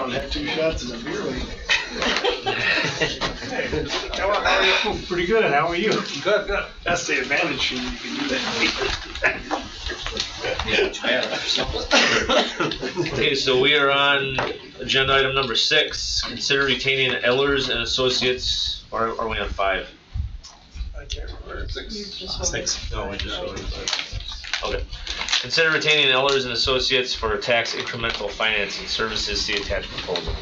down, had 2 shots and a beer league. Hey, how are you? Pretty good, and how are you? Good, good. That's the advantage, you can do that. Okay, so we are on agenda item number 6. Consider retaining Ellers and Associates, or are we on 5? I can't remember. 6. No, we just voted 5. Okay. Consider retaining Ellers and Associates for tax incremental financing services. See attached proposal.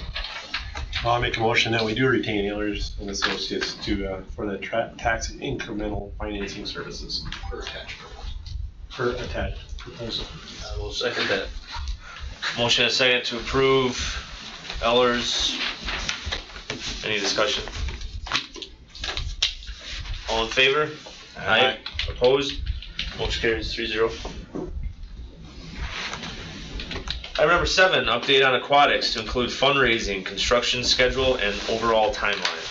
I'll make a motion that we do retain Ehlers and Associates to for the tax incremental financing services. Per attached proposal. I will second that. Motion and second to approve Ellers. Any discussion? All in favor? Aye. Opposed? Motion carries 3-0. Item number 7, update on aquatics to include fundraising, construction schedule, and overall timeline.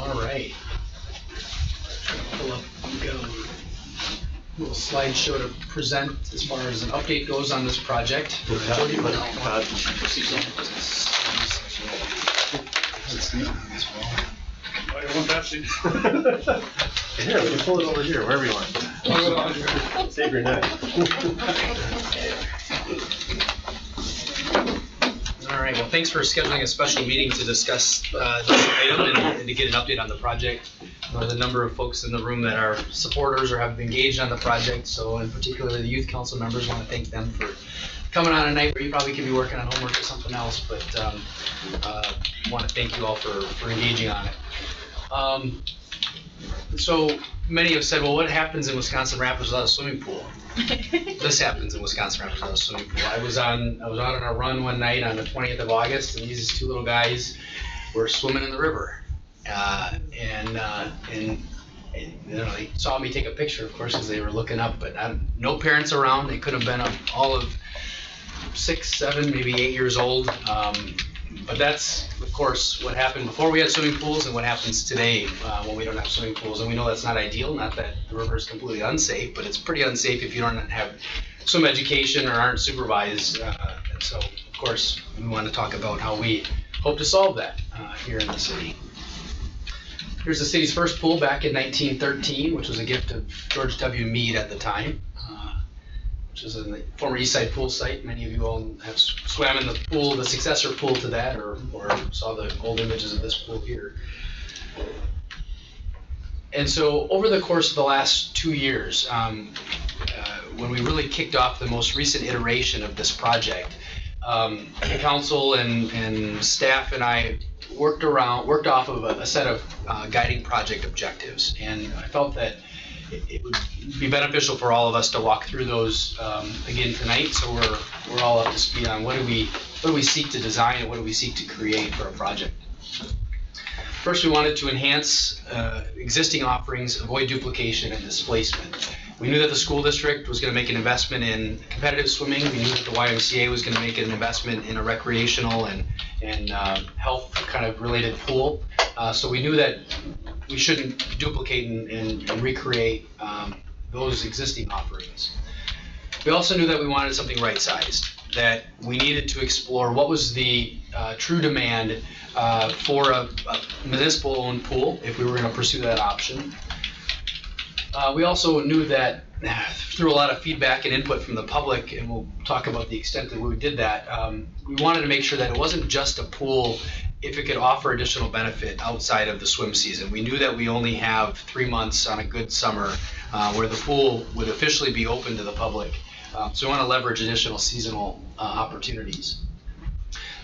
All right. Pull up, we've got a little slideshow to present as far as an update goes on this project. Jody, what I want that seat. Here, we can pull it over here, wherever you want. Save your neck. All right, well, thanks for scheduling a special meeting to discuss this item and to get an update on the project. There's a number of folks in the room that are supporters or have engaged on the project, so in particular the youth council members, want to thank them for coming on a night where you probably could be working on homework or something else, but want to thank you all for engaging on it. So many have said, well, what happens in Wisconsin Rapids without a swimming pool? This happens in Wisconsin Rapids without a swimming pool. I was out on a run one night on the 20th of August, and these 2 little guys were swimming in the river. And you know, they saw me take a picture, of course, as they were looking up, but no parents around. They could have been all of 6, 7, maybe 8 years old. But that's, of course, what happened before we had swimming pools and what happens today when we don't have swimming pools. And we know that's not ideal, not that the river is completely unsafe, but it's pretty unsafe if you don't have swim education or aren't supervised. And so, of course, we want to talk about how we hope to solve that here in the city. Here's the city's first pool back in 1913, which was a gift of George W. Meade at the time. Which is in the former East Side pool site. Many of you all have swam in the pool, the successor pool to that, or saw the old images of this pool here. And so over the course of the last 2 years, when we really kicked off the most recent iteration of this project, the council and staff and I worked off of a set of guiding project objectives. And I felt that it would be beneficial for all of us to walk through those again tonight, so we're all up to speed on what do we seek to design and what do we seek to create for a project. First, we wanted to enhance existing offerings, avoid duplication and displacement. We knew that the school district was going to make an investment in competitive swimming. We knew that the YMCA was going to make an investment in a recreational and health kind of related pool. So we knew that we shouldn't duplicate and recreate those existing offerings. We also knew that we wanted something right-sized, that we needed to explore what was the true demand for a municipal-owned pool if we were going to pursue that option. We also knew that through a lot of feedback and input from the public, and we'll talk about the extent that we did that, we wanted to make sure that it wasn't just a pool if it could offer additional benefit outside of the swim season. We knew that we only have 3 months on a good summer where the pool would officially be open to the public. So we want to leverage additional seasonal opportunities.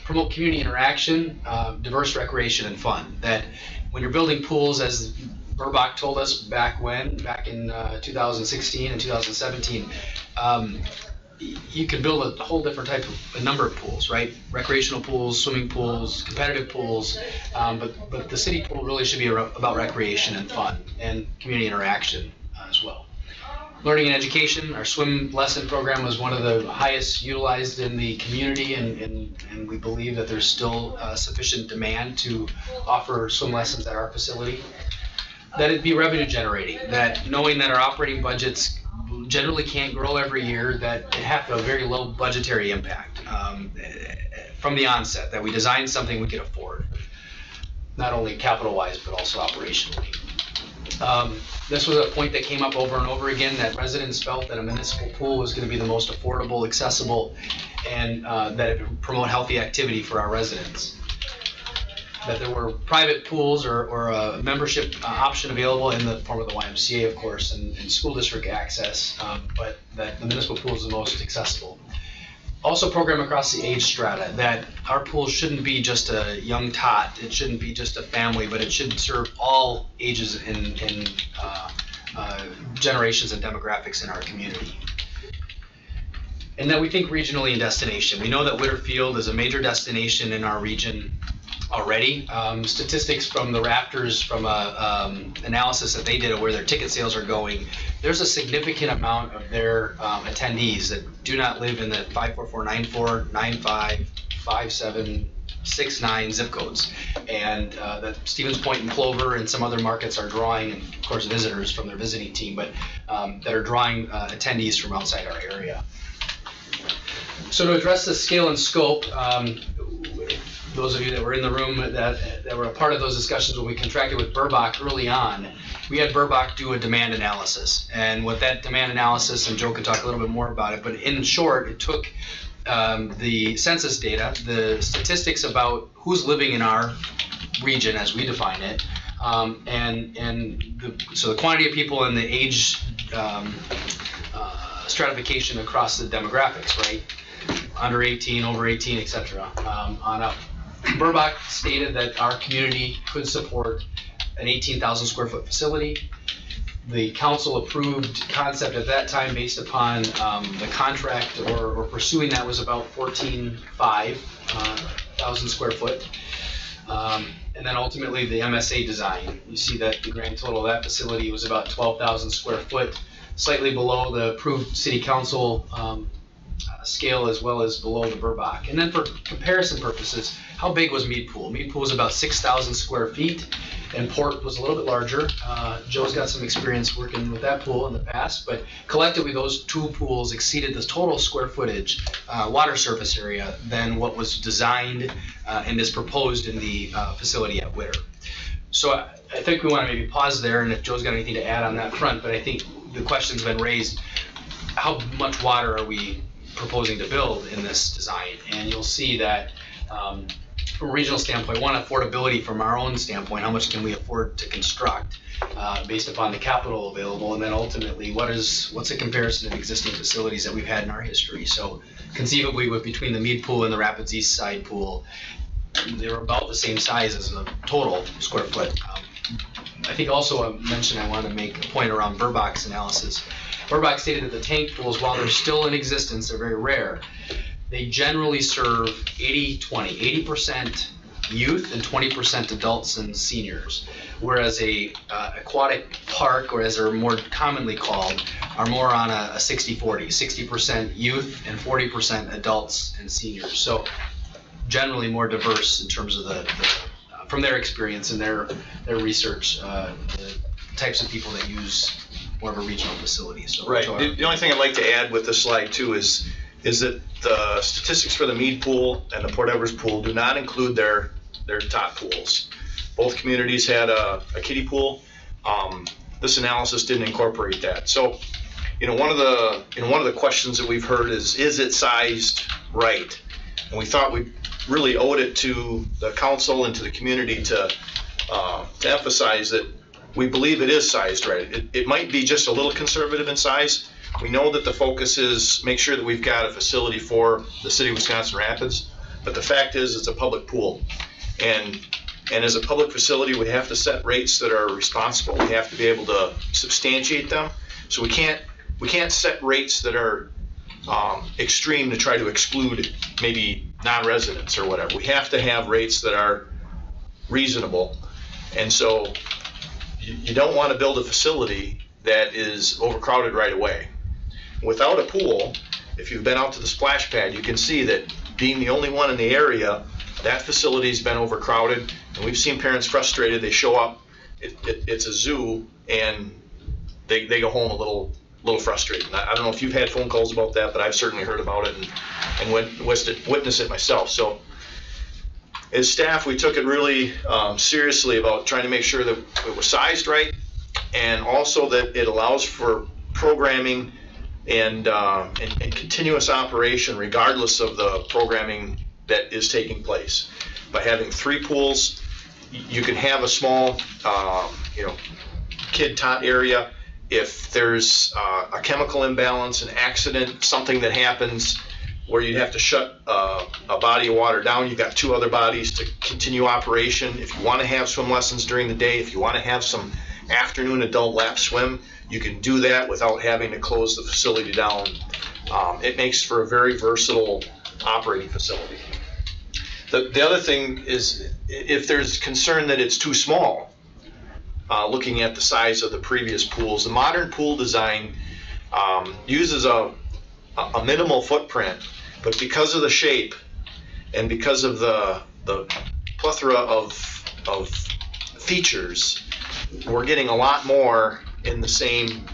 Promote community interaction, diverse recreation and fun. That when you're building pools, as Burbach told us back in 2016 and 2017, you can build a whole different a number of pools, right? Recreational pools, swimming pools, competitive pools, but the city pool really should be about recreation and fun and community interaction as well. Learning and education, our swim lesson program was one of the highest utilized in the community, and we believe that there's still sufficient demand to offer swim lessons at our facility. That it be revenue generating, that knowing that our operating budgets generally can't grow every year, that it have a very low budgetary impact. from the onset that we designed something we could afford, not only capital-wise but also operationally. This was a point that came up over and over again, that residents felt that a municipal pool was going to be the most affordable, accessible, and that it would promote healthy activity for our residents. That there were private pools or a membership option available in the form of the YMCA, of course, and school district access, but that the municipal pool is the most accessible. Also program across the age strata, that our pool shouldn't be just a young tot, it shouldn't be just a family, but it should serve all ages and generations and demographics in our community. And then we think regionally in destination. We know that Whitterfield is a major destination in our region already. Statistics from the Raptors, from a analysis that they did of where their ticket sales are going, there's a significant amount of their attendees that do not live in the 54494, 95, 5769 zip codes, and that Stevens Point and Clover and some other markets are drawing, and of course visitors from their visiting team, but that are drawing attendees from outside our area. So to address the scale and scope, those of you that were in the room that were a part of those discussions when we contracted with Burbach early on, we had Burbach do a demand analysis. And with that demand analysis, and Joe can talk a little bit more about it, but in short, it took the census data, the statistics about who's living in our region as we define it, so the quantity of people and the age stratification across the demographics, right? Under 18, over 18, etc. On up. Burbach stated that our community could support an 18,000 square foot facility. The council approved concept at that time based upon the contract or pursuing that was about 14,500 square foot. And then ultimately the MSA design. You see that the grand total of that facility was about 12,000 square foot, slightly below the approved city council scale as well as below the Burbach. And then for comparison purposes, how big was Mead Pool? Mead Pool was about 6,000 square feet, and Port was a little bit larger. Joe's got some experience working with that pool in the past, but collectively those two pools exceeded the total square footage, water surface area, than what was designed and is proposed in the facility at Whitter. So I think we want to maybe pause there, and if Joe's got anything to add on that front, but I think the question's been raised, how much water are we proposing to build in this design? And you'll see that from a regional standpoint, one, affordability from our own standpoint, how much can we afford to construct based upon the capital available, and then ultimately what's a comparison of existing facilities that we've had in our history. So conceivably between the Mead Pool and the Rapids East Side Pool, they were about the same size as the total square foot. I think also a mention I want to make a point around Burbach's analysis. Burbach stated that the tank pools, while they're still in existence, they're very rare, they generally serve 80-20, 80% youth and 20% adults and seniors, whereas a aquatic park, or as they're more commonly called, are more on a 60-40, 60% youth and 40% adults and seniors. So generally more diverse in terms of from their experience and their research, the types of people that use more of a regional facility. So right. The only thing I'd like to add with this slide too is that the statistics for the Mead Pool and the Port Everest Pool do not include their top pools. Both communities had a kiddie pool. This analysis didn't incorporate that. So, one of the questions that we've heard is it sized right? And we thought we really owed it to the council and to the community to emphasize that we believe it is sized right. It might be just a little conservative in size. We know that the focus is make sure that we've got a facility for the city of Wisconsin Rapids, but the fact is it's a public pool. And as a public facility, we have to set rates that are responsible. We have to be able to substantiate them. So we can't set rates that are extreme to try to exclude maybe non-residents or whatever. We have to have rates that are reasonable. And so you don't want to build a facility that is overcrowded right away. Without a pool, if you've been out to the splash pad, you can see that being the only one in the area, that facility's been overcrowded, and we've seen parents frustrated. They show up, it's a zoo, and they go home a little little frustrating. I don't know if you've had phone calls about that, but I've certainly heard about it and witnessed it myself. So as staff, we took it really seriously about trying to make sure that it was sized right, and also that it allows for programming and continuous operation regardless of the programming that is taking place. By having 3 pools, you can have a small, kid tot area. If there's a chemical imbalance, an accident, something that happens where you'd have to shut a body of water down, you've got 2 other bodies to continue operation. If you want to have swim lessons during the day, if you want to have some afternoon adult lap swim, you can do that without having to close the facility down. It makes for a very versatile operating facility. The other thing is, if there's concern that it's too small, looking at the size of the previous pools, the modern pool design uses a minimal footprint, but because of the shape and because of the plethora of features, we're getting a lot more in the same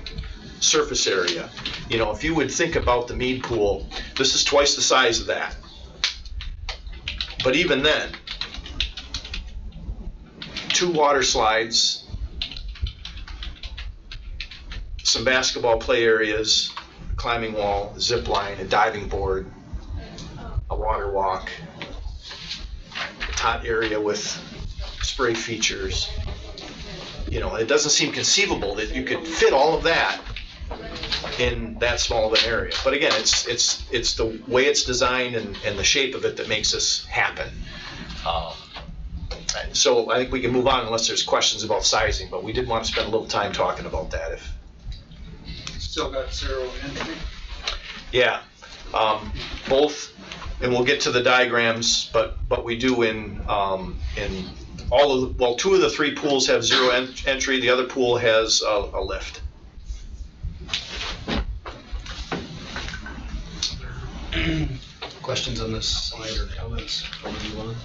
surface area. You know, if you would think about the Mead pool, this is twice the size of that. But even then, 2 water slides, some basketball play areas, a climbing wall, a zip line, a diving board, a water walk, a tot area with spray features. You know, it doesn't seem conceivable that you could fit all of that in that small of an area. But again, it's the way it's designed and the shape of it that makes this happen. So I think we can move on unless there's questions about sizing, but we did want to spend a little time talking about that. Still got 0 entry. Yeah, both, and we'll get to the diagrams, but we do in all of the, well, 2 of the 3 pools have 0 entry. The other pool has a lift. Questions on this slide or comments before we move on?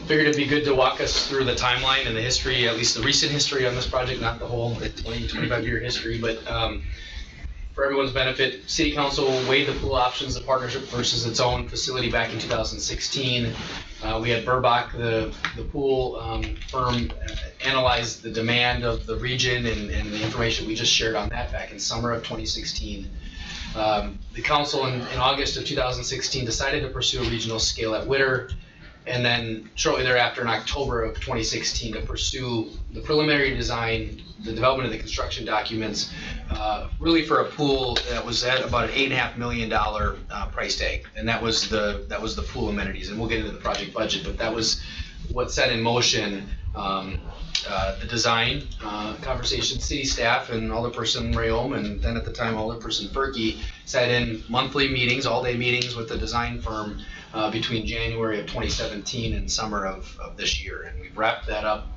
Figured it'd be good to walk us through the timeline and the history, at least the recent history on this project, not the whole 20, 25-year history, but for everyone's benefit, City Council weighed the pool options, the partnership versus its own facility back in 2016. We had Burbach, the pool firm, analyze the demand of the region and the information we just shared on that back in summer of 2016. The council in August of 2016 decided to pursue a regional scale at Witter, and then shortly thereafter in October of 2016 to pursue the preliminary design, the development of the construction documents, really for a pool that was at about an $8.5 million price tag, and that was the pool amenities. And we'll get into the project budget, but that was what set in motion the design conversation. City staff and Alderperson Rayom, and then at the time Alderperson Ferkey, sat in monthly meetings, all-day meetings with the design firm between January of 2017 and summer of this year, and we've wrapped that up.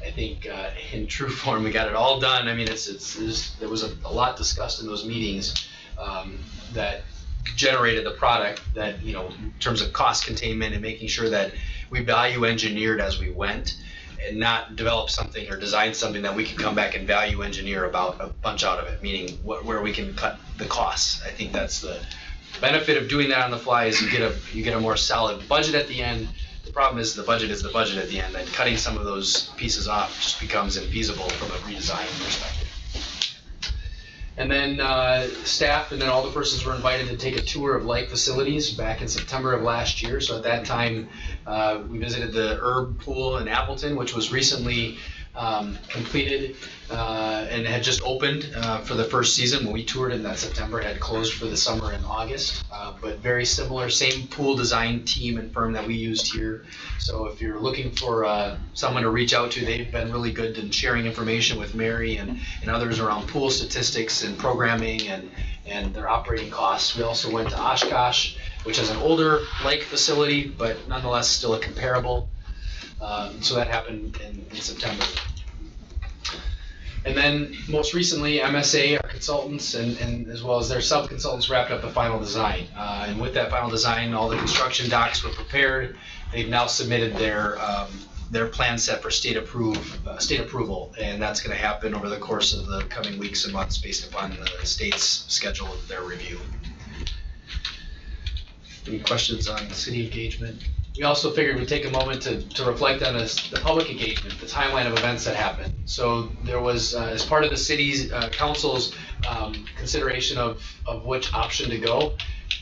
I think in true form, we got it all done. I mean, there was a lot discussed in those meetings that generated the product that, you know, in terms of cost containment and making sure that we value engineered as we went, and not develop something or design something that we can come back and value engineer about a bunch out of it, meaning where we can cut the costs. I think that's the benefit of doing that on the fly, is you get a more solid budget at the end. The problem is the budget at the end, and cutting some of those pieces off just becomes infeasible from a redesign perspective. And then staff and then all the persons were invited to take a tour of like facilities back in September of last year. So at that time, we visited the Herb Pool in Appleton, which was recently completed and had just opened for the first season. When we toured in that September, it had closed for the summer in August, but very similar, same pool design team and firm that we used here. So if you're looking for someone to reach out to, they've been really good in sharing information with Mary and others around pool statistics and programming and their operating costs. We also went to Oshkosh, which is an older lake facility, but nonetheless still a comparable. So that happened in September. And then most recently, MSA, our consultants, and as well as their sub-consultants, wrapped up the final design. And with that final design, all the construction docs were prepared. They've now submitted their their plan set for state approval, and that's going to happen over the course of the coming weeks and months based upon the state's schedule of their review. Any questions on city engagement? We also figured we'd take a moment to reflect on the public engagement, the timeline of events that happened. So there was, as part of the city's council's consideration of which option to go,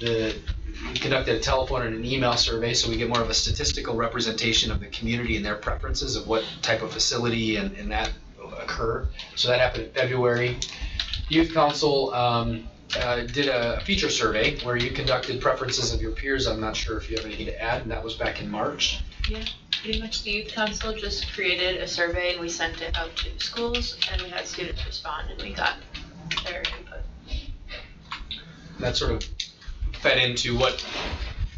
we conducted a telephone and an email survey, so we get more of a statistical representation of the community and their preferences of what type of facility and that occur. So that happened in February. Youth Council did a feature survey where you conducted preferences of your peers. I'm not sure if you have anything to add, and that was back in March. Yeah, pretty much the Youth Council just created a survey and we sent it out to schools and we had students respond and we got their input. That sort of fed into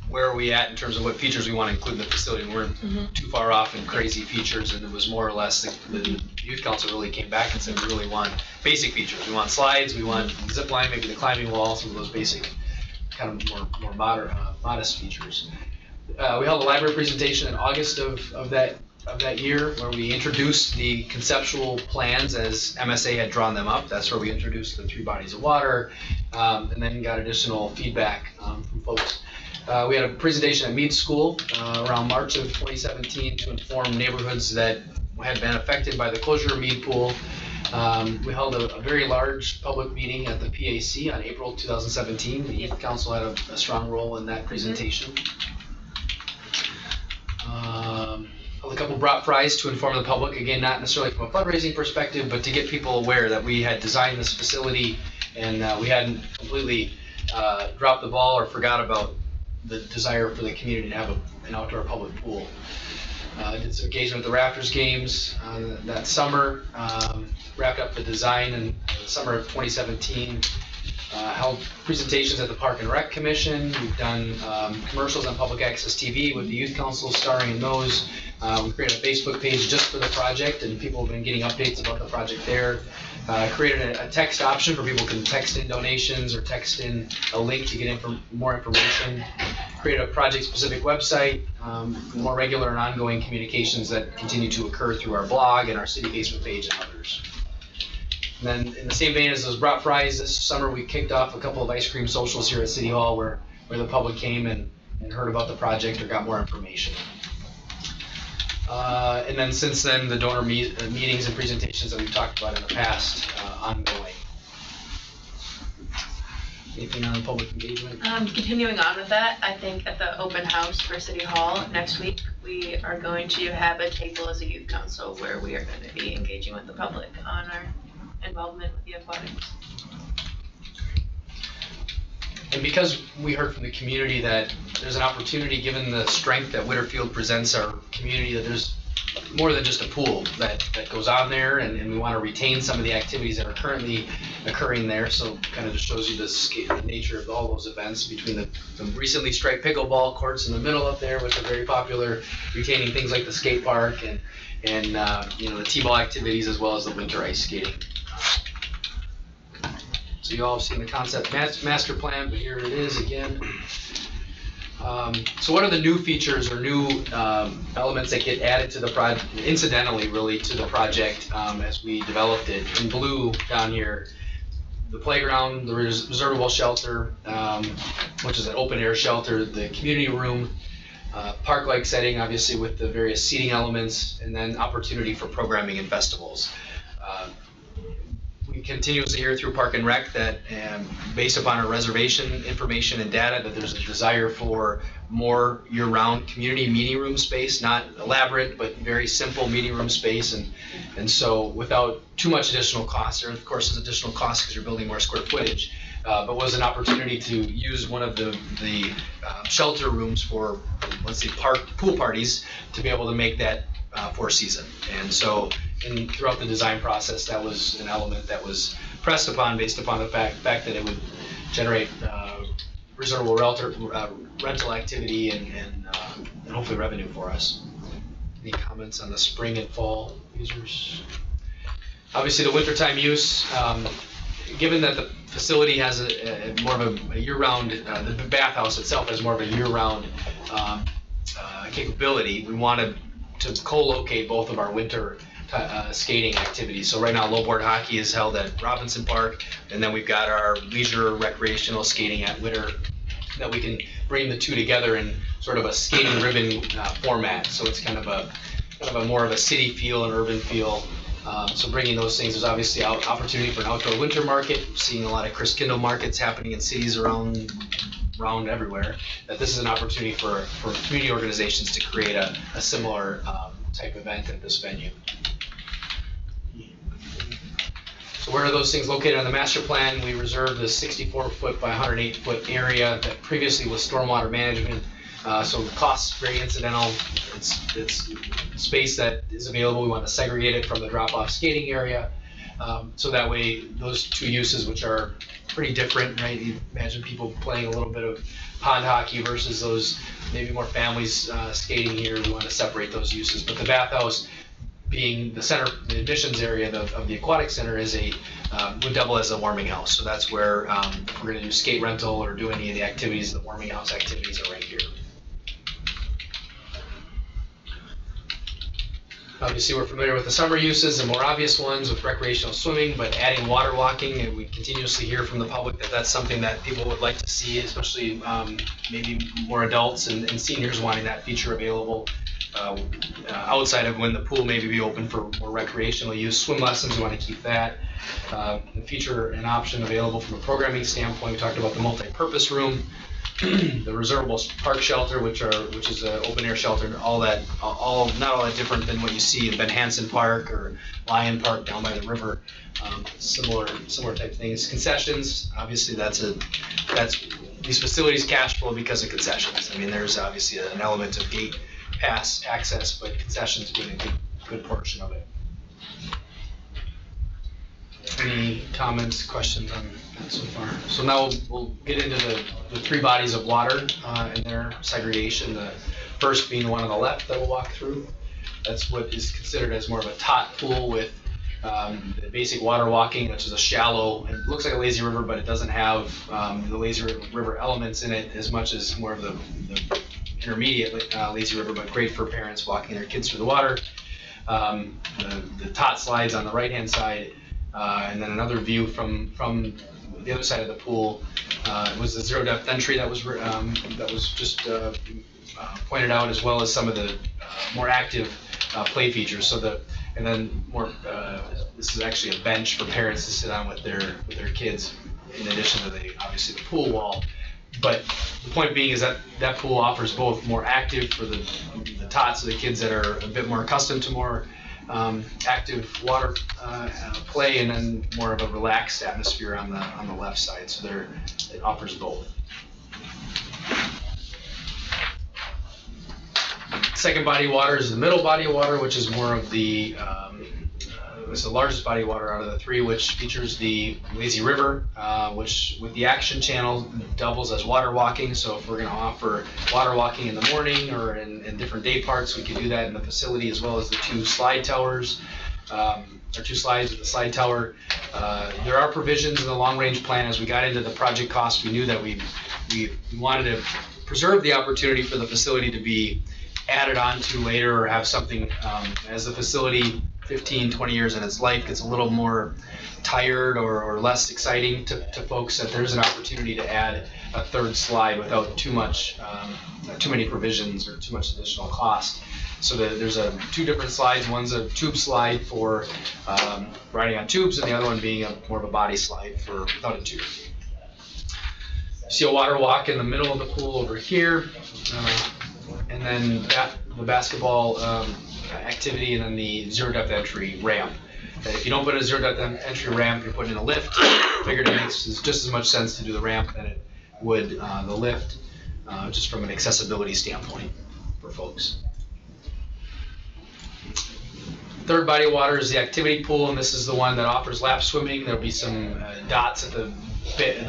where are we at in terms of what features we want to include in the facility. We weren't too far off in crazy features, and it was more or less the Youth Council really came back and said we really want basic features. We want slides, we want zip line, maybe the climbing wall, some of those basic kind of more modest features. We held a library presentation in August of that year where we introduced the conceptual plans as MSA had drawn them up. That's where we introduced the 3 bodies of water, and then got additional feedback from folks. We had a presentation at Meade School around March of 2017 to inform neighborhoods that had been affected by the closure of Meade Pool. We held a very large public meeting at the PAC on April 2017. The Youth Council had a strong role in that presentation. Held a couple brought fries to inform the public, again, not necessarily from a fundraising perspective, but to get people aware that we had designed this facility and we hadn't completely dropped the ball or forgot about the desire for the community to have an outdoor public pool. Did some engagement with the Raptors games that summer, wrapped up the design in the summer of 2017. Held presentations at the Park and Rec Commission. We've done commercials on public access TV with the Youth Council starring in those. We created a Facebook page just for the project, and people have been getting updates about the project there. Created a text option for people can text in donations or text in a link to get more information. Created a project-specific website, more regular and ongoing communications that continue to occur through our blog and our city Facebook page and others. And then in the same vein as those brought fries, this summer we kicked off a couple of ice cream socials here at City Hall where the public came and heard about the project or got more information. And then since then, the donor meetings and presentations that we've talked about in the past, ongoing. Anything on public engagement? Continuing on with that, I think at the open house for City Hall next week, we are going to have a table as a youth council where we are going to be engaging with the public on our involvement with the aquatics. And because we heard from the community that there's an opportunity, given the strength that Whitterfield presents our community, that there's more than just a pool that goes on there, and we want to retain some of the activities that are currently occurring there. So kind of just shows you the nature of all those events between the recently striped pickleball courts in the middle up there, which are very popular, retaining things like the skate park and the t-ball activities as well as the winter ice skating. So you all have seen the concept master plan, but here it is again. So what are the new features or new elements that get added to the project, incidentally really to the project as we developed it? In blue down here, the playground, the reservable shelter, which is an open air shelter, the community room, park-like setting obviously with the various seating elements, and then opportunity for programming and festivals. We continuously hear through Park and Rec that based upon our reservation information and data that there's a desire for more year-round community meeting room space, not elaborate but very simple meeting room space, and so without too much additional cost. There of course is additional cost because you're building more square footage, but was an opportunity to use one of the shelter rooms for, let's say, pool parties to be able to make that for season. And so throughout the design process, that was an element that was pressed upon based upon the fact that it would generate reservable rental activity and hopefully revenue for us. Any comments on the spring and fall users? Obviously the wintertime use, given that the facility has more of a year-round, the bathhouse itself has more of a year-round capability, we want to to co-locate both of our winter skating activities. So right now, lowboard hockey is held at Robinson Park, and then we've got our leisure recreational skating at Witter, that we can bring the two together in sort of a skating ribbon format. So it's kind of a more of a city feel, an urban feel. So bringing those things, there's obviously opportunity for an outdoor winter market. We're seeing a lot of Chris Kindle markets happening in cities around everywhere. That this is an opportunity for community organizations to create a similar type event at this venue. So where are those things located on the master plan? We reserved the 64-foot by 108-foot area that previously was stormwater management. So costs very incidental. It's space that is available. We want to segregate it from the drop-off skating area. So that way, those two uses, which are pretty different, right? You imagine people playing a little bit of pond hockey versus those maybe more families skating here. We want to separate those uses. But the bathhouse, being the center, the admissions area of the aquatic center, would double as a warming house. So that's where if we're going to do skate rental or do any of the activities, the warming house activities are right here. Obviously, we're familiar with the summer uses, the more obvious ones with recreational swimming, but adding water walking, and we continuously hear from the public that that's something that people would like to see, especially maybe more adults and seniors wanting that feature available outside of when the pool maybe be open for more recreational use. Swim lessons, we want to keep that. The feature and option available from a programming standpoint. We talked about the multi-purpose room. The reservable park shelter, which is an open air shelter, not all that different than what you see in Ben Hansen Park or Lyon Park down by the river. Similar type things. Concessions, obviously that's these facilities cash flow because of concessions. I mean, there's obviously an element of gate pass access, but concessions being a good portion of it. Any comments, questions on that so far? So now we'll get into the three bodies of water and their segregation. The first being the one on the left that we'll walk through. That's what is considered as more of a tot pool with the basic water walking, which is a shallow, it looks like a lazy river, but it doesn't have the lazy river elements in it as much as more of the intermediate lazy river, but great for parents walking their kids through the water. The tot slides on the right-hand side. And then another view from the other side of the pool was the zero depth entry that was just pointed out, as well as some of the more active play features. So and then more this is actually a bench for parents to sit on with their kids, in addition to obviously the pool wall. But the point being is that pool offers both more active for the tots, so the kids that are a bit more accustomed to more active water play, and then more of a relaxed atmosphere on the left side. So it offers both. Second body of water is the middle body of water, which is more of it's the largest body of water out of the three, which features the lazy river, which with the action channel doubles as water walking. So if we're going to offer water walking in the morning or in different day parts, we can do that in the facility, as well as the two slide towers, or two slides with the slide tower. There are provisions in the long range plan. As we got into the project costs, we knew that we wanted to preserve the opportunity for the facility to be added on to later, or have something as the facility 15, 20 years in its life gets a little more tired or less exciting to folks, that there's an opportunity to add a third slide without too many provisions or too much additional cost. So there's two different slides. One's a tube slide for riding on tubes, and the other one being more of a body slide for without a tube. You see a water walk in the middle of the pool over here, and then the basketball activity, and then the zero depth entry ramp. If you don't put in a zero depth entry ramp, you're putting in a lift. Figured it makes just as much sense to do the ramp than it would the lift, just from an accessibility standpoint for folks. Third body of water is the activity pool, and this is the one that offers lap swimming. There'll be some dots at the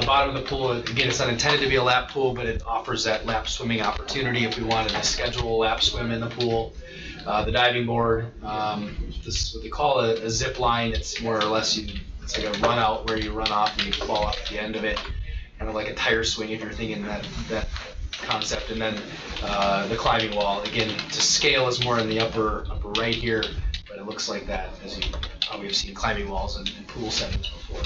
bottom of the pool. Again, it's not intended to be a lap pool, but it offers that lap swimming opportunity if we wanted to schedule a lap swim in the pool. The diving board, this is what they call a zip line. It's more or less it's like a run out where you run off and you fall off at the end of it, kind of like a tire swing if you're thinking that concept, and then the climbing wall. Again, to scale is more in the upper right here, but it looks like that, as you probably have seen climbing walls and pool settings before.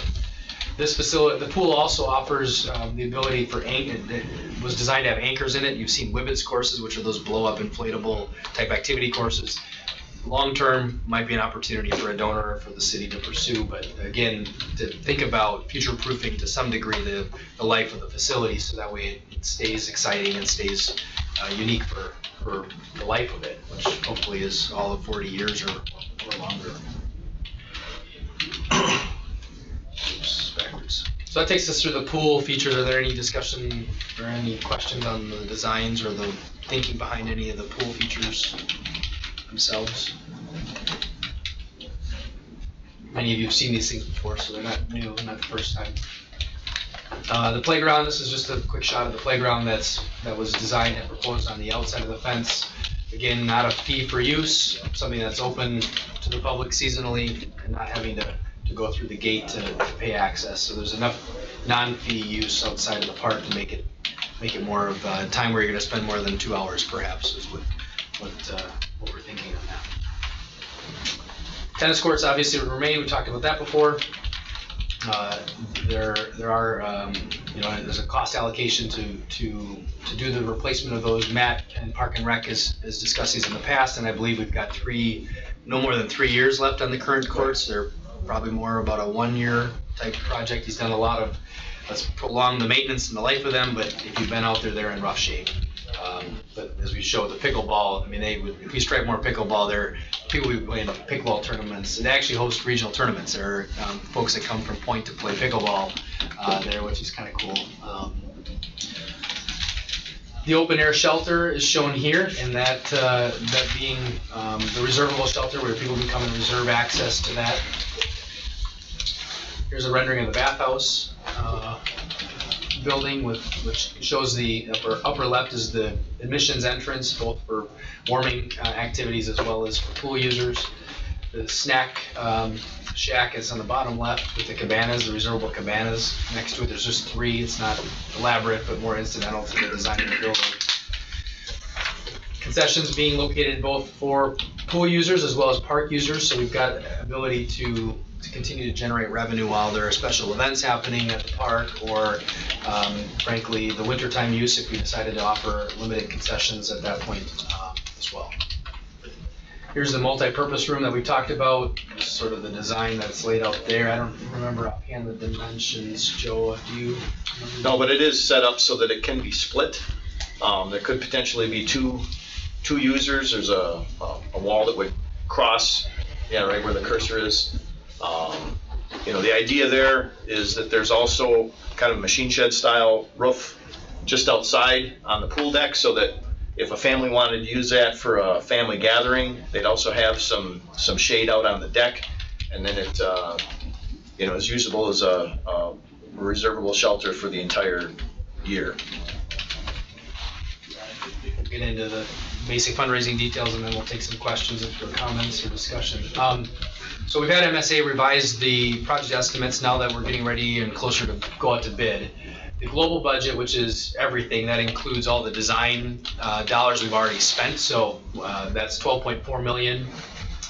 This facility, the pool also offers the ability for it was designed to have anchors in it. You've seen Wibbits courses, which are those blow-up inflatable type activity courses. Long-term might be an opportunity for a donor or for the city to pursue, but again, to think about future-proofing to some degree the life of the facility, so that way it stays exciting and stays unique for the life of it, which hopefully is all of 40 years or longer. Oops, backwards. So that takes us through the pool features. Are there any discussion or any questions on the designs or the thinking behind any of the pool features themselves? Many of you have seen these things before, so they're not new, not the first time. The playground, this is just a quick shot of the playground that was designed and proposed on the outside of the fence. Again, not a fee for use, something that's open to the public seasonally and not having to go through the gate to pay access. So there's enough non-fee use outside of the park to make it more of a time where you're going to spend more than 2 hours, perhaps, is what we're thinking on that. Tennis courts obviously would remain. We talked about that before. There are there's a cost allocation to do the replacement of those. Matt and Park and Rec has discussed these in the past, and I believe we've got no more than 3 years left on the current courts. They're probably more about a 1-year type project. He's done a lot of, let's prolong the maintenance and the life of them, but if you've been out there, they're in rough shape. But as we show the pickleball, I mean, if we stripe more pickleball, people will be playing pickleball tournaments. They actually host regional tournaments. There are folks that come from Point to play pickleball there, which is kind of cool. The open air shelter is shown here, and that being the reservable shelter where people can come and reserve access to that. Here's a rendering of the bathhouse building, which shows the upper left is the admissions entrance, both for warming activities as well as for pool users. The snack shack is on the bottom left with the cabanas, the reservable cabanas next to it. There's just 3. It's not elaborate, but more incidental to the design of the building. Concessions being located both for pool users as well as park users, so we've got ability to continue to generate revenue while there are special events happening at the park, or frankly the wintertime use if we decided to offer limited concessions at that point as well. Here's the multi-purpose room that we talked about, sort of the design that's laid out there. I don't remember offhand the dimensions. Joe, do you remember? No, but it is set up so that it can be split. There could potentially be two users. There's a wall that would cross, right where the cursor is. The idea there is that there's also kind of machine shed style roof just outside on the pool deck, so that if a family wanted to use that for a family gathering, they'd also have some shade out on the deck, and then it is usable as a reservable shelter for the entire year. We'll get into the basic fundraising details, and then we'll take some questions or comments or discussion. So we've had MSA revise the project estimates now that we're getting ready and closer to go out to bid. The global budget, which is everything, that includes all the design dollars we've already spent, so that's $12.4 million.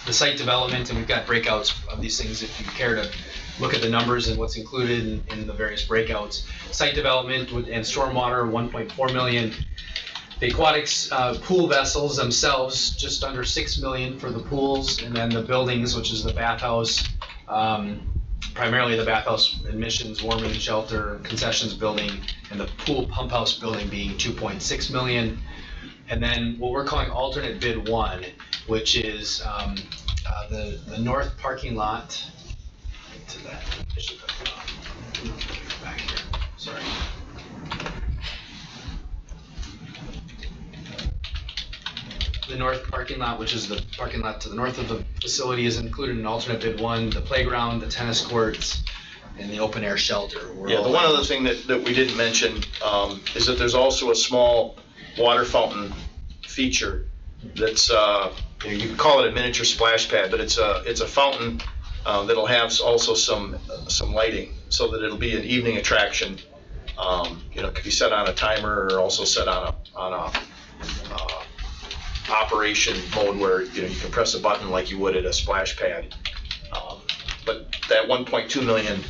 The site development, and we've got breakouts of these things if you care to look at the numbers and what's included in the various breakouts. Site development and stormwater, $1.4 million. The aquatics pool vessels themselves, just under $6 million for the pools, and then the buildings, which is the bathhouse, primarily the bathhouse admissions, warming shelter, concessions building, and the pool pump house building being $2.6 million. And then what we're calling alternate bid 1, which is the north parking lot. To that, I should go back here. Sorry. The north parking lot, which is the parking lot to the north of the facility, is included in alternate bid 1. The playground, the tennis courts, and the open air shelter. The one other thing that we didn't mention is that there's also a small water fountain feature that's you can call it a miniature splash pad, but it's a fountain that'll have also some lighting, so that it'll be an evening attraction It could be set on a timer or also set on a operation mode where, you can press a button like you would at a splash pad. But that 1.2 million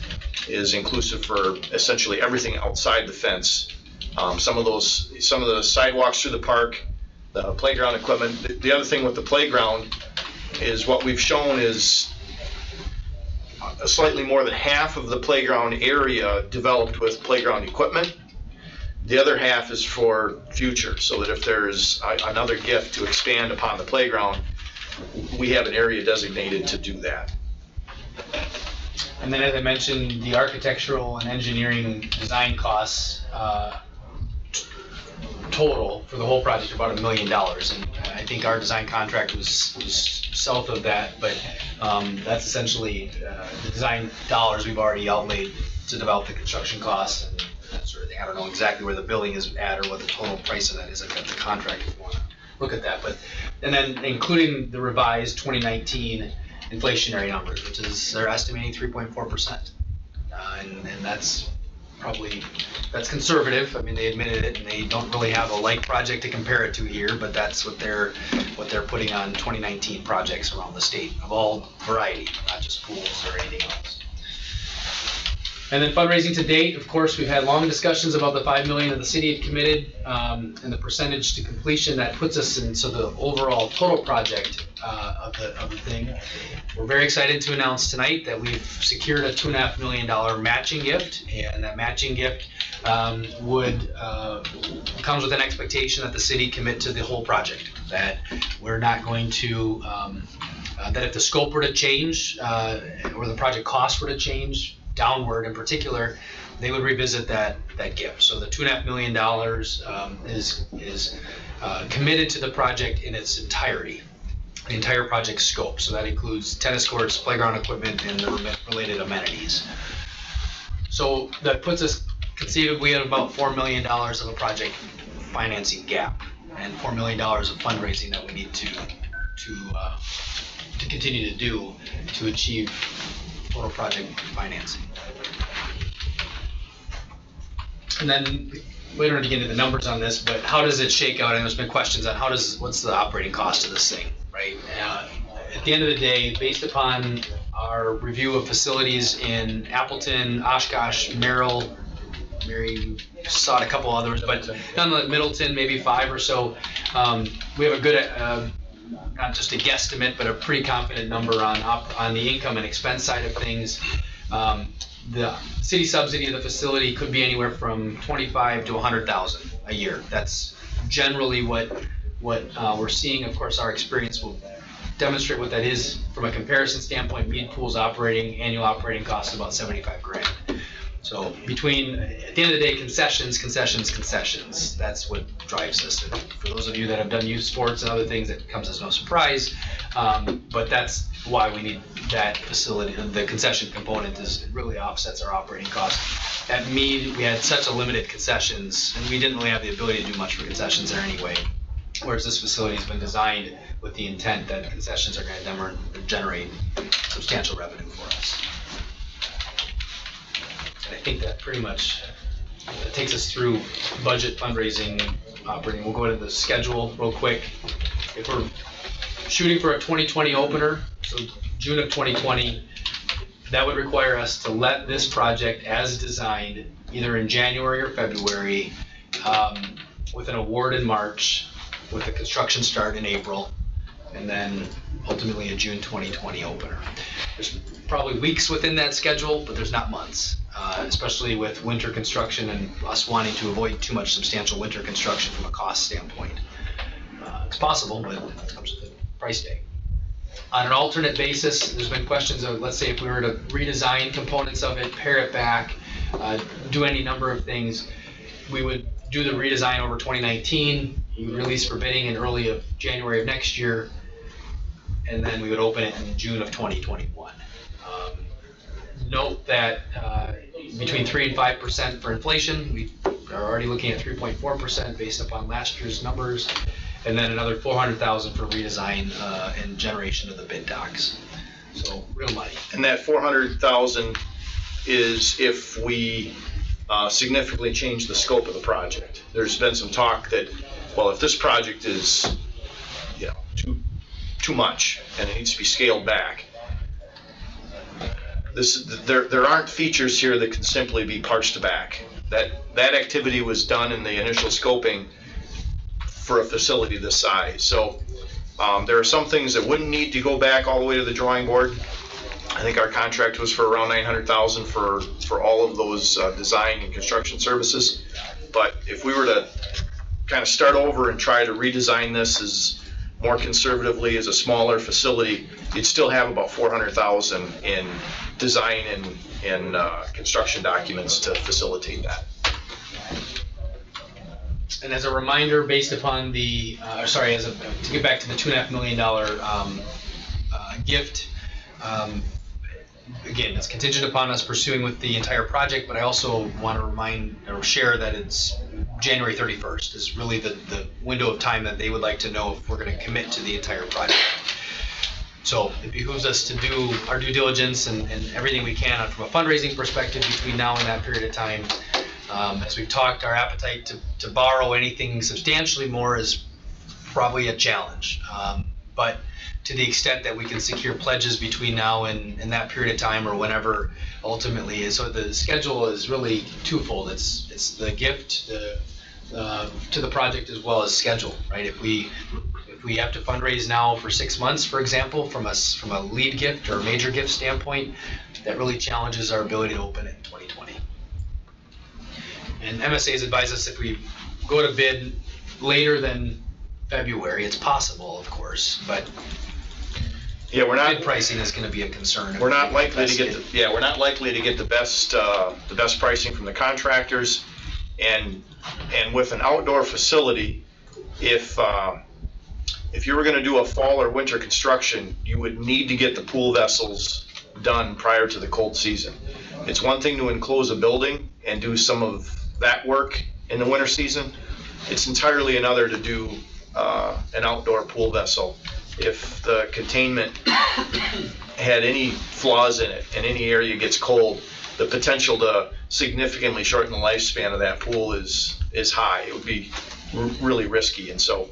is inclusive for essentially everything outside the fence. Some of the sidewalks through the park, the playground equipment. The other thing with the playground is what we've shown is slightly more than half of the playground area developed with playground equipment. The other half is for future, so that if there's another gift to expand upon the playground, we have an area designated to do that. And then, as I mentioned, the architectural and engineering design costs total for the whole project are about $1 million, and I think our design contract was south of that, but that's essentially the design dollars we've already outlaid to develop the construction costs and that sort of thing. I don't know exactly where the building is at or what the total price of that is. I've got the contract if you want to look at that, and then including the revised 2019 inflationary numbers, which is they're estimating 3.4%, and that's conservative. I mean, they admitted it, and they don't really have a like project to compare it to here, but that's what they're putting on 2019 projects around the state of all variety, not just pools or anything else. And then fundraising to date, of course, we've had long discussions about the $5 million that the city had committed, and the percentage to completion that puts us into the overall total project of the thing. We're very excited to announce tonight that we've secured a $2.5 million matching gift, and that matching gift comes with an expectation that the city commit to the whole project. That we're not going to that if the scope were to change or the project costs were to change downward in particular, they would revisit that gift. So the $2.5 million is committed to the project in its entirety, the entire project scope. So that includes tennis courts, playground equipment, and the related amenities. So that puts us conceivably at about $4 million of a project financing gap and $4 million of fundraising that we need to continue to do to achieve total project financing. And then we don't need to get into the numbers on this, but how does it shake out? And there's been questions on what's the operating cost of this thing, right? At the end of the day, based upon our review of facilities in Appleton, Oshkosh, Merrill, Mary saw a couple others, but none of Middleton, maybe 5 or so. We have a good, not just a guesstimate, but a pretty confident number on the income and expense side of things. The city subsidy of the facility could be anywhere from $25,000 to $100,000 a year. That's generally what we're seeing. Of course, our experience will demonstrate what that is from a comparison standpoint. Mead Pool's annual operating costs about $75,000. So at the end of the day, concessions. That's what drives this. And for those of you that have done youth sports and other things, it comes as no surprise. But that's why we need that facility. The concession component it really offsets our operating costs. At Mead, we had such a limited concessions, and we didn't really have the ability to do much for concessions there anyway. Whereas this facility has been designed with the intent that concessions are going to generate substantial revenue for us. I think that pretty much takes us through budget, fundraising, operating. We'll go into the schedule real quick. If we're shooting for a 2020 opener, so June of 2020, that would require us to let this project as designed either in January or February, with an award in March, with a construction start in April, and then ultimately a June 2020 opener. There's probably weeks within that schedule, but there's not months. Especially with winter construction and us wanting to avoid too much substantial winter construction from a cost standpoint. It's possible, but it comes with a price tag. On an alternate basis, there's been questions of, let's say if we were to redesign components of it, pare it back, do any number of things, we would do the redesign over 2019, we would release for bidding in early of January of next year, and then we would open it in June of 2021. Note that between 3 and 5% for inflation, we are already looking at 3.4% based upon last year's numbers, and then another $400,000 for redesign and generation of the bid docs. So real money. And that $400,000 is if we significantly change the scope of the project. There's been some talk that, well, if this project is, you know, too much and it needs to be scaled back, there aren't features here that can simply be parsed back. That activity was done in the initial scoping for a facility this size. So there are some things that wouldn't need to go back all the way to the drawing board. I think our contract was for around $900,000 for all of those design and construction services. But if we were to kind of start over and try to redesign this as more conservatively as a smaller facility, you'd still have about $400,000 in design and construction documents to facilitate that. And as a reminder, based upon the, to get back to the $2.5 million gift, again, it's contingent upon us pursuing with the entire project, but I also want to remind or share that it's January 31st is really the window of time that they would like to know if we're going to commit to the entire project. So it behooves us to do our due diligence and everything we can from a fundraising perspective between now and that period of time. As we've talked, our appetite to borrow anything substantially more is probably a challenge. But to the extent that we can secure pledges between now and that period of time or whenever ultimately is. So the schedule is really twofold. It's the gift to the project as well as schedule, right? If we have to fundraise now for 6 months, for example, from a lead gift or major gift standpoint, that really challenges our ability to open it in 2020. And MSA's advise us if we go to bid later than February, it's possible, of course, but yeah, bid pricing is going to be a concern. We're not likely to get we're not likely to get the best pricing from the contractors, and with an outdoor facility, if you were going to do a fall or winter construction, you would need to get the pool vessels done prior to the cold season. It's one thing to enclose a building and do some of that work in the winter season. It's entirely another to do an outdoor pool vessel. If the containment had any flaws in it and any area gets cold, the potential to significantly shorten the lifespan of that pool is high. It would be really risky. And so,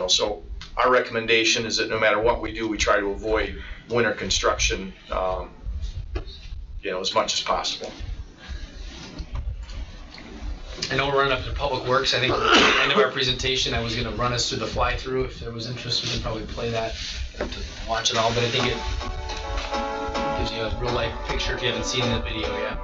so our recommendation is that no matter what we do, we try to avoid winter construction, as much as possible. I know we're running up to Public Works. I think at the end of our presentation, I was going to run us through the fly-through. If there was interest, we could probably play that to watch it all. But I think it gives you a real-life picture if you haven't seen the video yet.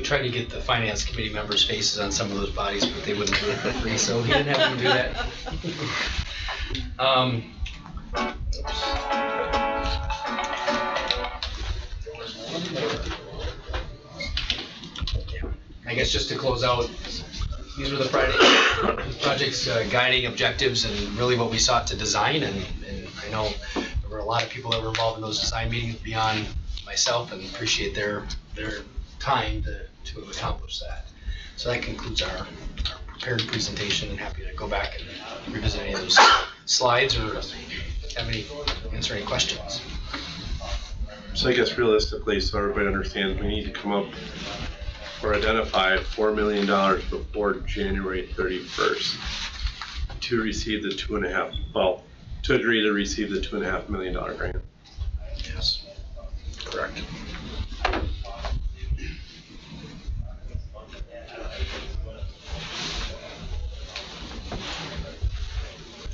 tried to get the finance committee members' faces on some of those bodies, but they wouldn't do it for free, so he didn't have them do that. I guess just to close out, these were the project's guiding objectives and really what we sought to design. And I know there were a lot of people that were involved in those design meetings beyond myself, and appreciate their time to accomplish that. So that concludes our prepared presentation, and happy to go back and revisit any of those slides or answer any questions. So I guess realistically, so everybody understands, we need to come up or identify $4 million before January 31st to receive the to agree to receive the $2.5 million grant. Yes. Correct.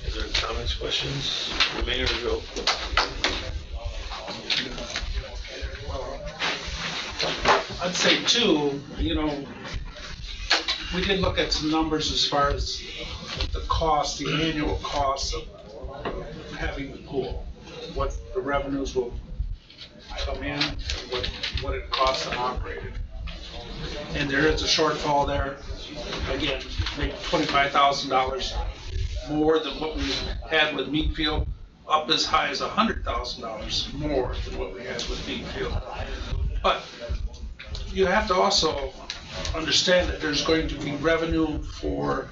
Is there comments, questions? The mayor or Joe? I'd say too, we did look at some numbers as far as the annual cost of having the pool, what the revenues will come in, and what it costs to operate it. And there is a shortfall there, again, maybe $25,000 more than what we had with Meadfield, up as high as $100,000 more than what we had with Meadfield. But you have to also understand that there's going to be revenue for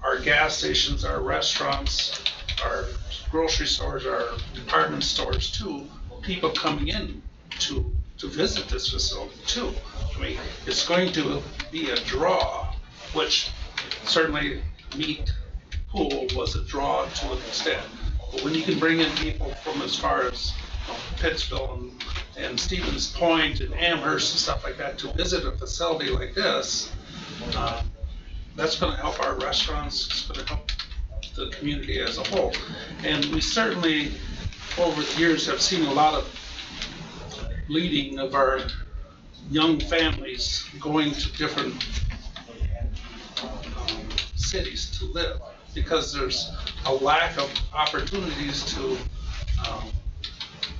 our gas stations, our restaurants, our grocery stores, our department stores too, people coming in to visit this facility too. I mean, it's going to be a draw, which certainly Meat Pool was a draw to an extent. But when you can bring in people from as far as Pittsville and Stevens Point and Amherst and stuff like that to visit a facility like this, that's going to help our restaurants, it's going to help the community as a whole. And we certainly, over the years, have seen a lot of bleeding of our young families going to different cities to live, because there's a lack of opportunities to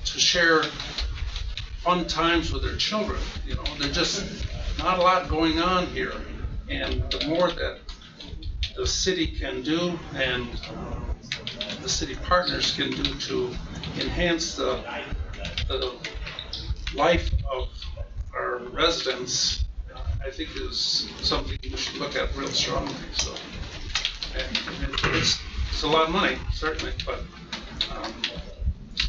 share fun times with their children. There's just not a lot going on here, and the more that the city can do and the city partners can do to enhance the life of our residents, I think is something we should look at real strongly. So, and it's a lot of money, certainly, but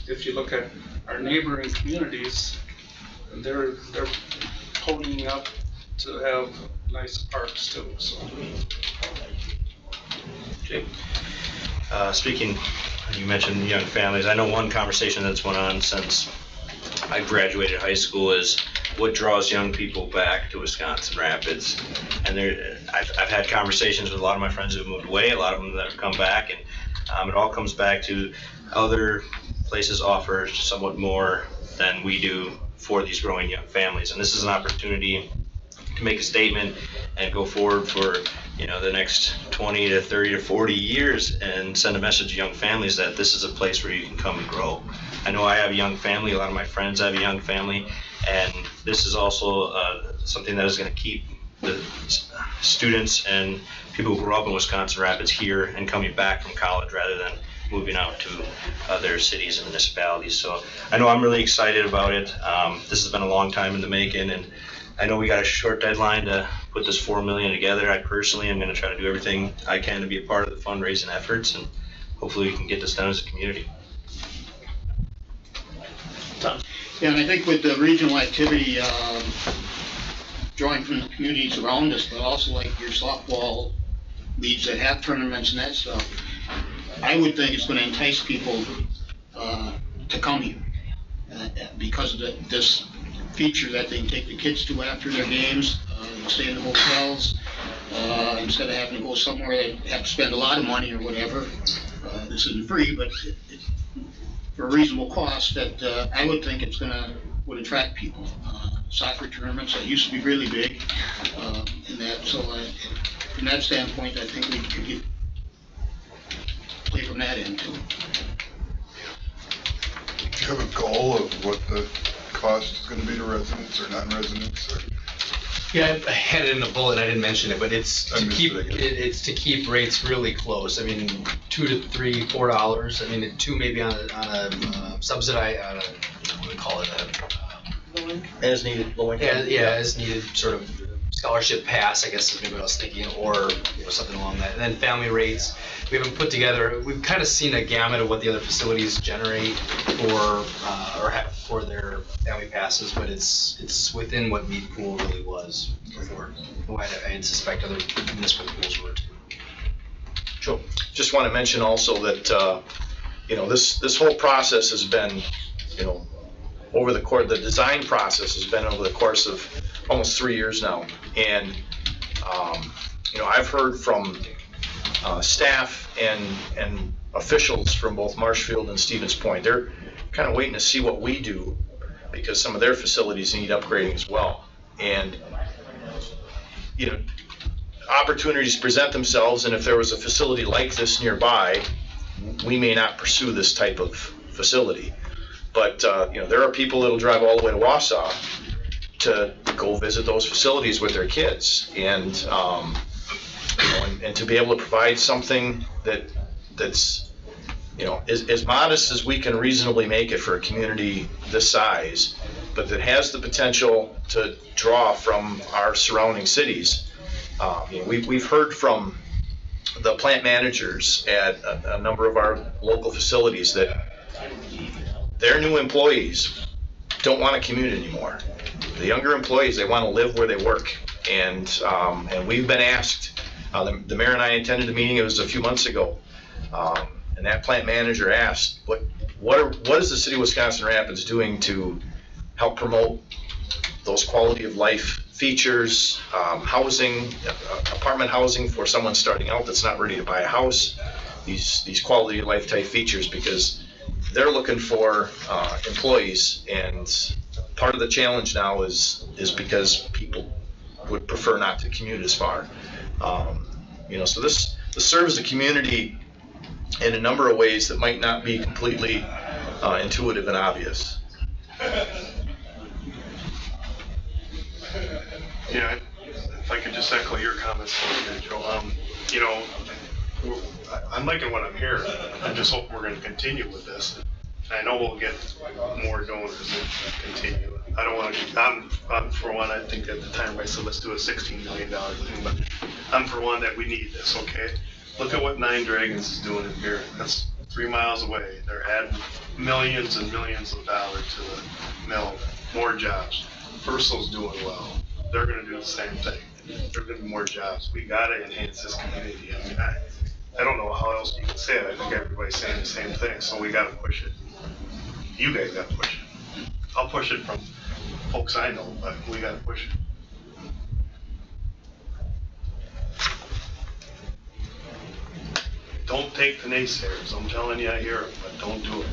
if you look at our neighboring communities, they're ponying up to have nice parks too. So. Okay. Speaking, you mentioned young families. I know one conversation that's went on since I graduated high school is what draws young people back to Wisconsin Rapids. And I've had conversations with a lot of my friends who have moved away, a lot of them that have come back, and it all comes back to other places offer somewhat more than we do for these growing young families. And this is an opportunity to make a statement and go forward for the next 20 to 30 to 40 years and send a message to young families that this is a place where you can come and grow. I know I have a young family, a lot of my friends have a young family, and this is also something that is going to keep the students and people who grew up in Wisconsin Rapids here and coming back from college rather than moving out to other cities and municipalities. So I know I'm really excited about it. This has been a long time in the making, and I know we got a short deadline to put this $4 million together. I personally am going to try to do everything I can to be a part of the fundraising efforts, and hopefully we can get this done as a community. Yeah, and I think with the regional activity, drawing from the communities around us, but also like your softball leagues that have tournaments and that stuff, I would think it's going to entice people to come here because of this feature that they can take the kids to after their games, stay in the hotels, instead of having to go somewhere they have to spend a lot of money or whatever. This isn't free, but for a reasonable cost that I would think would attract people. soccer tournaments that used to be really big, and that, so from that standpoint, I think we could play from that end too. Do you have a goal of what the cost is going to be to residents or non-residents? Or? Yeah, I had it in the bullet. I didn't mention it, but it's to keep rates really close. I mean, $2 to $3, $4. I mean, $2 maybe on a subsidized, on a, what do we call it? As needed, low income. Yeah, as needed sort of scholarship pass, I guess is maybe what I was thinking, or something along that. And then family rates, we haven't put together. We've kind of seen a gamut of what the other facilities generate for or have for their family passes, but it's within what Mead Pool really was before. I suspect other municipal pools were too. Sure. Just want to mention also that this whole process has been, over the course, the design process has been over the course of almost 3 years now. And, I've heard from staff and officials from both Marshfield and Stevens Point. They're kind of waiting to see what we do because some of their facilities need upgrading as well. And, opportunities present themselves, and if there was a facility like this nearby, we may not pursue this type of facility. But, there are people that'll drive all the way to Wausau to go visit those facilities with their kids. And, and to be able to provide something that's, as modest as we can reasonably make it for a community this size, but that has the potential to draw from our surrounding cities. We've heard from the plant managers at a number of our local facilities that their new employees don't want to commute anymore. The younger employees, they want to live where they work. And we've been asked, the mayor and I attended a meeting, it was a few months ago, and that plant manager asked, what is the city of Wisconsin Rapids doing to help promote those quality of life features, housing, apartment housing for someone starting out that's not ready to buy a house, these quality of life type features, because they're looking for employees, and part of the challenge now is because people would prefer not to commute as far. So this serves the community in a number of ways that might not be completely intuitive and obvious. Yeah, if I could just echo your comments a little bit, Joe. I'm liking what I'm hearing. I'm just hoping we're going to continue with this. I know we'll get more donors and continue. I don't want to. I'm for one. I think at the time I said let's do a $16 million thing, but I'm for one that we need this. Okay, look at what Nine Dragons is doing in here. That's 3 miles away. They're adding millions and millions of dollars to the mill, more jobs. Firstle's doing well. They're going to do the same thing. There are going to be more jobs. We got to enhance this community. I mean, I don't know how else you can say it. I think everybody's saying the same thing, so we got to push it. You guys got to push it. I'll push it from folks I know, but we got to push it. Don't take the naysayers. I'm telling you, I hear it, but don't do it.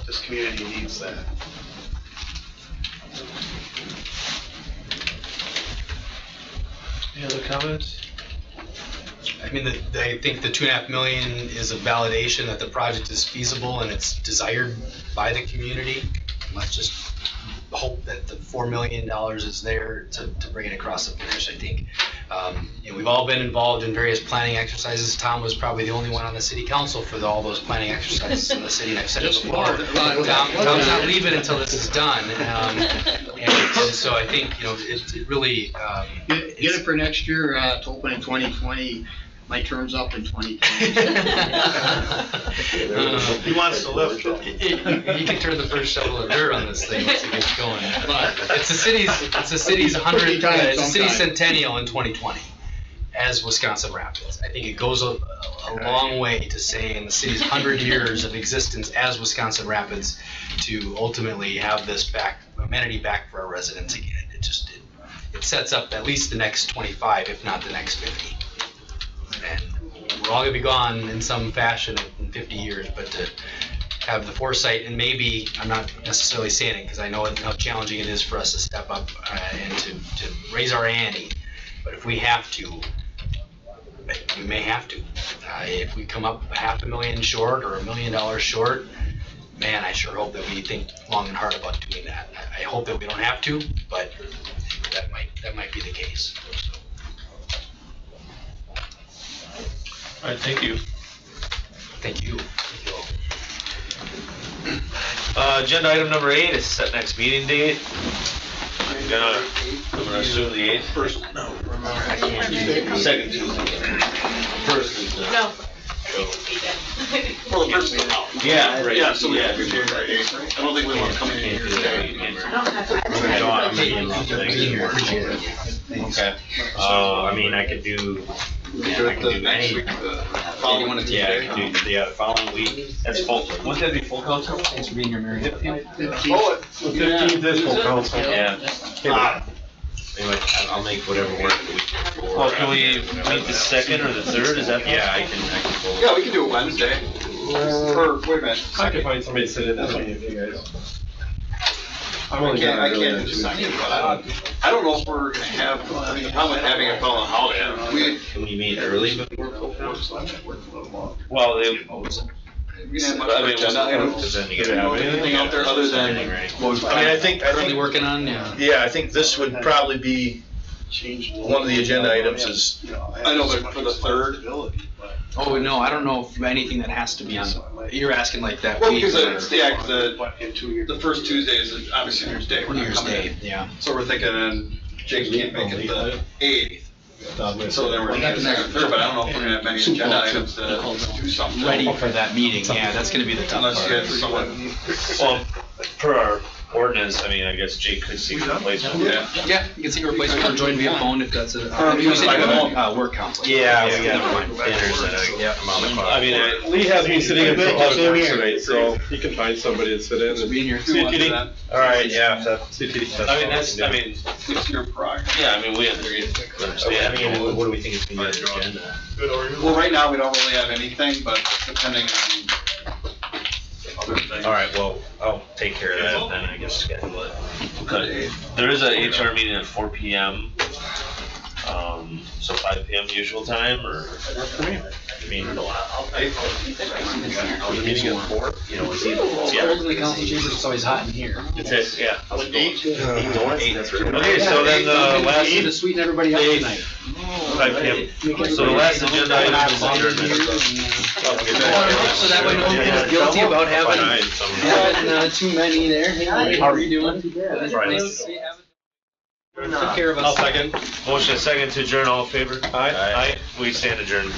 This community needs that. Any other comments? I mean, I think the $2.5 million is a validation that the project is feasible and it's desired by the community. Let's just hope that the $4 million is there to bring it across the finish. I think we've all been involved in various planning exercises. Tom was probably the only one on the city council for all those planning exercises in the city, and I've said it before. Tom's not leaving until this is done. And so I think it really get it for next year to open in 2020. My term's up in 2020. He wants to lift. You can turn the first shovel of dirt on this thing once it gets going. But it's the city's 100th, it's the city's centennial in 2020 as Wisconsin Rapids. I think it goes a long way to saying the city's 100 years of existence as Wisconsin Rapids to ultimately have this amenity back for our residents again. It sets up at least the next 25, if not the next 50. And we're all gonna be gone in some fashion in 50 years, but to have the foresight, and maybe, I'm not necessarily saying it because I know how challenging it is for us to step up and to raise our ante, but if we have to, we may have to. If we come up $500,000 short or $1 million short, man, I sure hope that we think long and hard about doing that. I hope that we don't have to, but that might be the case. All right, thank you. Thank you. Agenda item number 8 is set next meeting date. I'm gonna assume the 8th. First, no. I can't. Second Tuesday. First is No. Well, the first one. Yeah, right. Yeah, so we Yeah. have to January 8th, right? I don't think we want to come in here today. I don't have. Okay. I mean, I could do. Yeah, I can do Next any. week, following one Yeah, I Tuesday. can do the following week. That's full. Wouldn't that be full council? Thanks for being here, Mary. Oh, The 15th is full council. Yeah. Anyway, I'll make whatever work the week before. Well, can we meet the 2nd or the 3rd? Is that? Yeah, I can pull. yeah, we can do it Wednesday. Or, wait a minute. I can find somebody to sit in that meeting if you guys. I'm I only can't, gonna I can't do the second, but I don't know if we're gonna have, I mean, the problem with having a fellow holiday, Can we meet early before? Well, we didn't have much of an agenda items. Because then you Do you know get anything out there other than what we've I mean, I think, Currently working on, yeah. yeah, I think this would probably be one of the agenda items is, I know, but for the 3rd. Oh, no, I don't know if anything that has to be on, you're asking like that Well, week. because it's the first Tuesday is obviously New Year's Day. We're New not Year's coming Day, in. yeah. So we're thinking, Jake can't make it the 8th. So then we're thinking the 2nd, 3rd, but I don't know if we're gonna have many agenda items to do something. Ready for that meeting, yeah, that's gonna be the tough Unless you part. have someone, Well, for our ordinance, I mean, I guess Jake could seek a replacement. yeah. Yeah, you can see a replacement or join via phone if that's a, you said you have a work conflict. Yeah, we got dinners and I'm on the clock. I mean, Lee has me sitting in for other work tonight, so he can find somebody to sit in. So be in your. CTD. All right, yeah. CTD. I mean, that's, I mean, It's your prerogative. yeah, I mean, we understand. I mean, what do we think is going to be on the agenda? Good, or you? Well, right now, we don't really have anything, but depending on other things. All right, well, I'll take care of that then, I guess, schedule it. Okay. There is a HR meeting at 4 PM. So 5 PM usual time, or? I mean, Meeting at 4? you know, it's Cold in the council chambers, it's always hot in here. It's, yeah. Eight. Okay, so then the last, To sweeten everybody up tonight. 5 PM. So the last agenda item is adjournment. So that way no one feels guilty about having too many there. Hey, how are you doing? Took care of us. I'll second. Motion second to adjourn, all in favor? Aye. We stand adjourned.